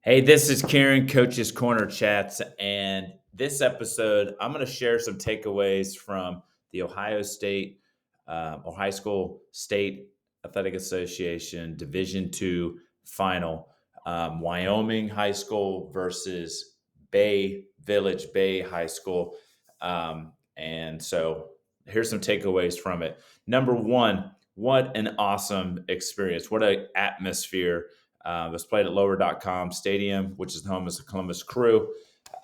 Hey, this is Kieran, Coach's Corner Chats, and this episode, I'm going to share some takeaways from the Ohio State or High School State Athletic Association Division II final, Wyoming High School versus Bay Village Bay High School, and so here's some takeaways from it. Number one, what an awesome experience! What an atmosphere! It was played at lower.com Stadium, which is the home of the Columbus Crew.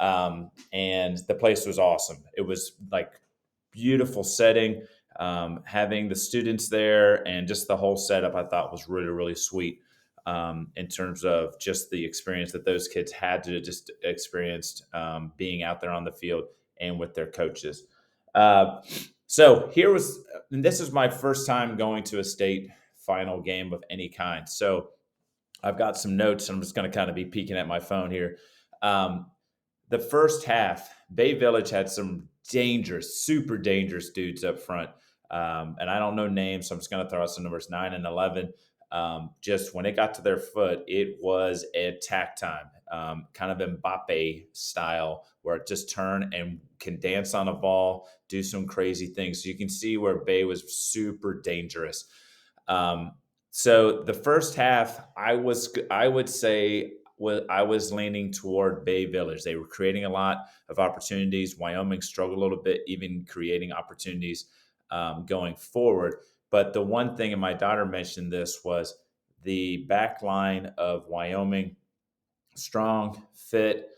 And the place was awesome. It was like beautiful setting. Having the students there and just the whole setup, I thought was really, really sweet in terms of just the experience that those kids had to just experience being out there on the field and with their coaches. Uh, so here was, and this is my first time going to a state final game of any kind. So I've got some notes. I'm just going to kind of be peeking at my phone here. Um, the first half, Bay Village had some dangerous, super dangerous dudes up front. And I don't know names, so I'm just going to throw out some numbers 9 and 11. Just when it got to their foot, it was attack time, kind of Mbappe style, where it just turn and can dance on a ball, do some crazy things. So you can see where Bay was super dangerous. So the first half, I would say I was leaning toward Bay Village. They were creating a lot of opportunities. Wyoming struggled a little bit, even creating opportunities going forward. But the one thing, and my daughter mentioned this, was the back line of Wyoming, strong, fit,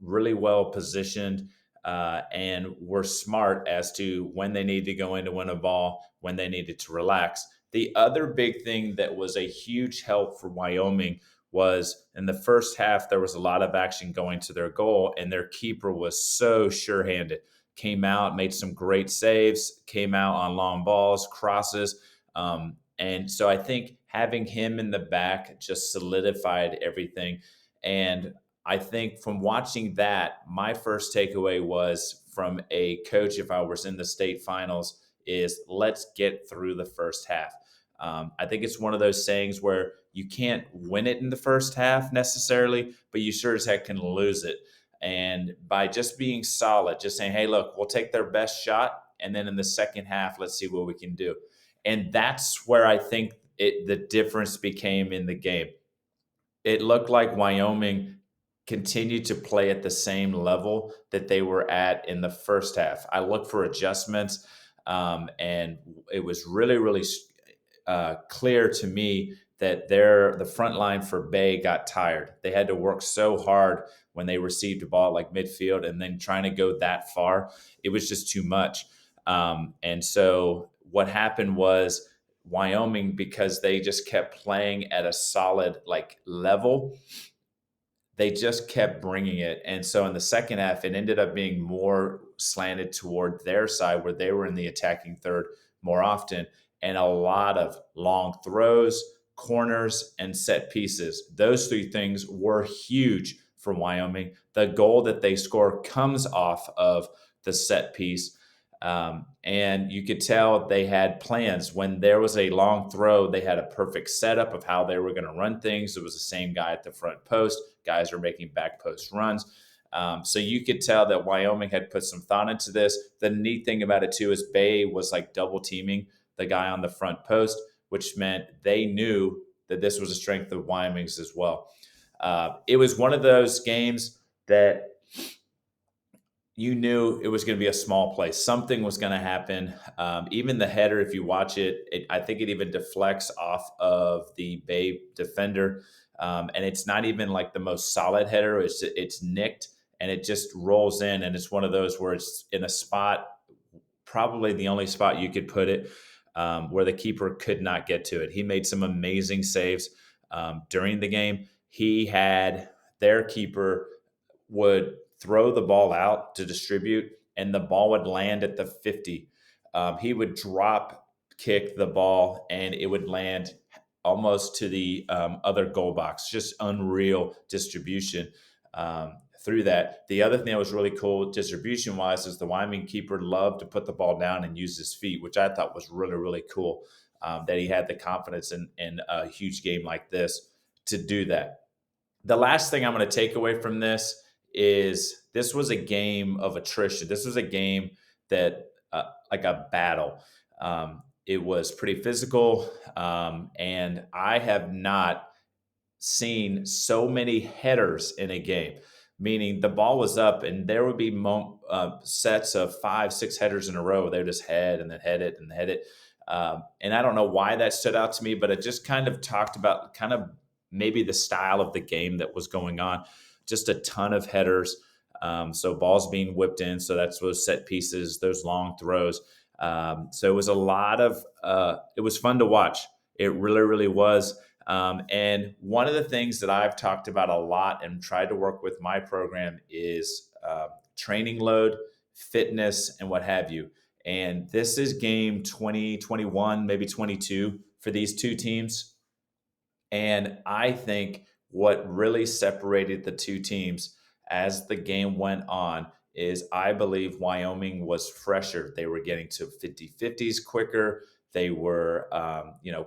really well positioned, and were smart as to when they needed to go in to win a ball, when they needed to relax. The other big thing that was a huge help for Wyoming was in the first half, there was a lot of action going to their goal, and their keeper was so sure handed. Came out, made some great saves, came out on long balls, crosses. And so I think having him in the back just solidified everything. And I think from watching that, my first takeaway was from a coach, if I was in the state finals, is let's get through the first half. I think it's one of those sayings where you can't win it in the first half necessarily, but you sure as heck can lose it. And by just being solid, just saying, hey, look, we'll take their best shot. And then in the second half, let's see what we can do. And that's where I think the difference became in the game. It looked like Wyoming continued to play at the same level that they were at in the first half. I looked for adjustments, and it was really, really clear to me that the front line for Bay got tired. They had to work so hard when they received a ball like midfield, and then trying to go that far, it was just too much. And so what happened was Wyoming, because they just kept playing at a solid like level, they just kept bringing it. And so in the second half, it ended up being more slanted toward their side, where they were in the attacking third more often, and a lot of long throws, corners, and set pieces. Those three things were huge for Wyoming. The goal that they score comes off of the set piece. And you could tell they had plans. When there was a long throw, they had a perfect setup of how they were going to run things. It was the same guy at the front post. Guys are making back post runs. So you could tell that Wyoming had put some thought into this. The neat thing about it, too, is Bay was like double teaming the guy on the front post, which meant they knew that this was a strength of Wyoming's as well. It was one of those games that you knew it was going to be a small play. Something was going to happen. Even the header, if you watch it, I think it even deflects off of the Bay defender. And it's not even like the most solid header. It's nicked and it just rolls in. And it's one of those where it's in a spot, probably the only spot you could put it, where the keeper could not get to it. He made some amazing saves during the game. He had their keeper would throw the ball out to distribute, and the ball would land at the 50. He would drop kick the ball, and it would land almost to the other goal box. Just unreal distribution through that. The other thing that was really cool distribution wise is the Wyoming keeper loved to put the ball down and use his feet, which I thought was really, really cool. That he had the confidence in a huge game like this to do that. The last thing I'm going to take away from this was a game of attrition. This was a game that, like a battle. It was pretty physical, and I have not seen so many headers in a game, meaning the ball was up and there would be sets of 5, 6 headers in a row. They would just head and then head it and head it. And I don't know why that stood out to me, but it just kind of talked about kind of maybe the style of the game that was going on. Just a ton of headers. So balls being whipped in. So that's those set pieces, those long throws. So it was a lot of, it was fun to watch. It really, really was. And one of the things that I've talked about a lot and tried to work with my program is training load, fitness, and what have you. And this is game 20, 21, maybe 22 for these two teams. And I think what really separated the two teams as the game went on is I believe Wyoming was fresher. They were getting to 50-50s quicker. They were,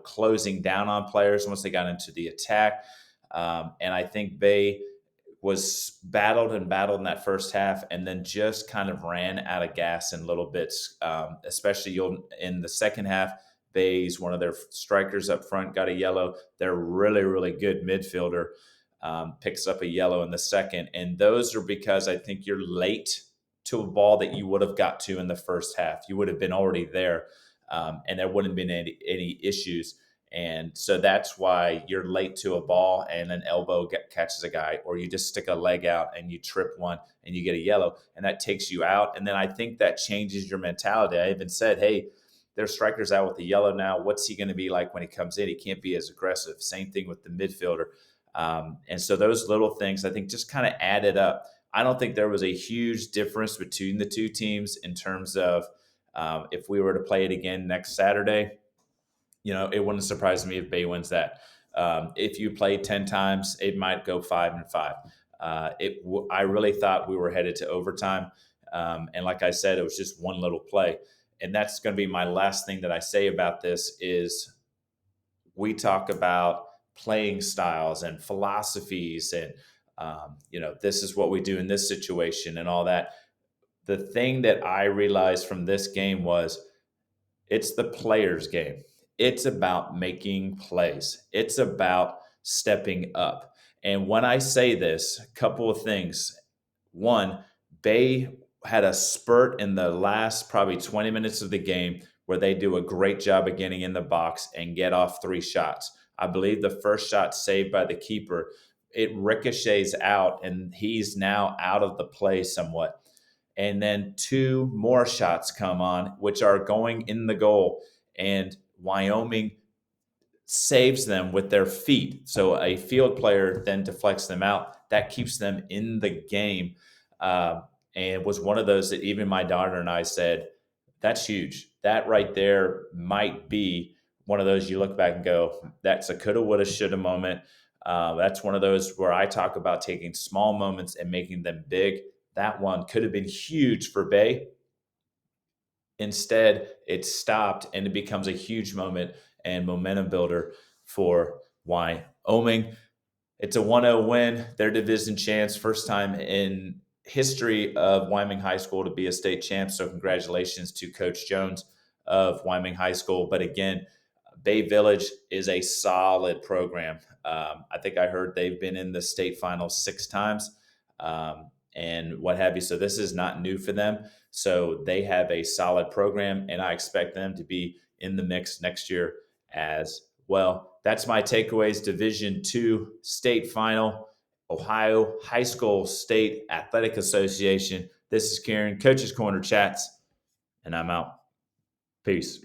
closing down on players once they got into the attack. And I think Bay was battled and battled in that first half and then just kind of ran out of gas in little bits, especially in the second half. Bay's one of their strikers up front got a yellow. They're really, really good midfielder, picks up a yellow in the second. And those are because I think you're late to a ball that you would have got to in the first half. You would have been already there, and there wouldn't have been any issues. And so that's why you're late to a ball and an elbow catches a guy, or you just stick a leg out and you trip one and you get a yellow, and that takes you out. And then I think that changes your mentality. I even said, hey, their striker's out with the yellow now. What's he going to be like when he comes in? He can't be as aggressive. Same thing with the midfielder. And so those little things, I think, just kind of added up. I don't think there was a huge difference between the two teams in terms of if we were to play it again next Saturday. It wouldn't surprise me if Bay wins that. If you play 10 times, it might go 5-5. I really thought we were headed to overtime. And like I said, it was just one little play. And that's going to be my last thing that I say about this is we talk about playing styles and philosophies and, this is what we do in this situation and all that. The thing that I realized from this game was it's the player's game. It's about making plays. It's about stepping up. And when I say this, a couple of things. One, Bay had a spurt in the last probably 20 minutes of the game where they do a great job of getting in the box and get off 3 shots. I believe the first shot saved by the keeper, it ricochets out and he's now out of the play somewhat. And then 2 more shots come on, which are going in the goal. And Wyoming saves them with their feet. So a field player then deflects them out. That keeps them in the game. And was one of those that even my daughter and I said, that's huge. That right there might be one of those you look back and go, that's a coulda, woulda, shoulda moment. That's one of those where I talk about taking small moments and making them big. That one could have been huge for Bay. Instead, it stopped and it becomes a huge moment and momentum builder for Wyoming. It's a 1-0 win. Their division champs, first time in history of Wyoming High School to be a state champ. So congratulations to Coach Jones of Wyoming High School. But again, Bay Village is a solid program. I think I heard they've been in the state finals 6 times. And what have you. So this is not new for them. So they have a solid program, and I expect them to be in the mix next year as well. That's my takeaways. Division II state final, Ohio High School State Athletic Association. This is Karen, Coach's Corner Chats, and I'm out. Peace.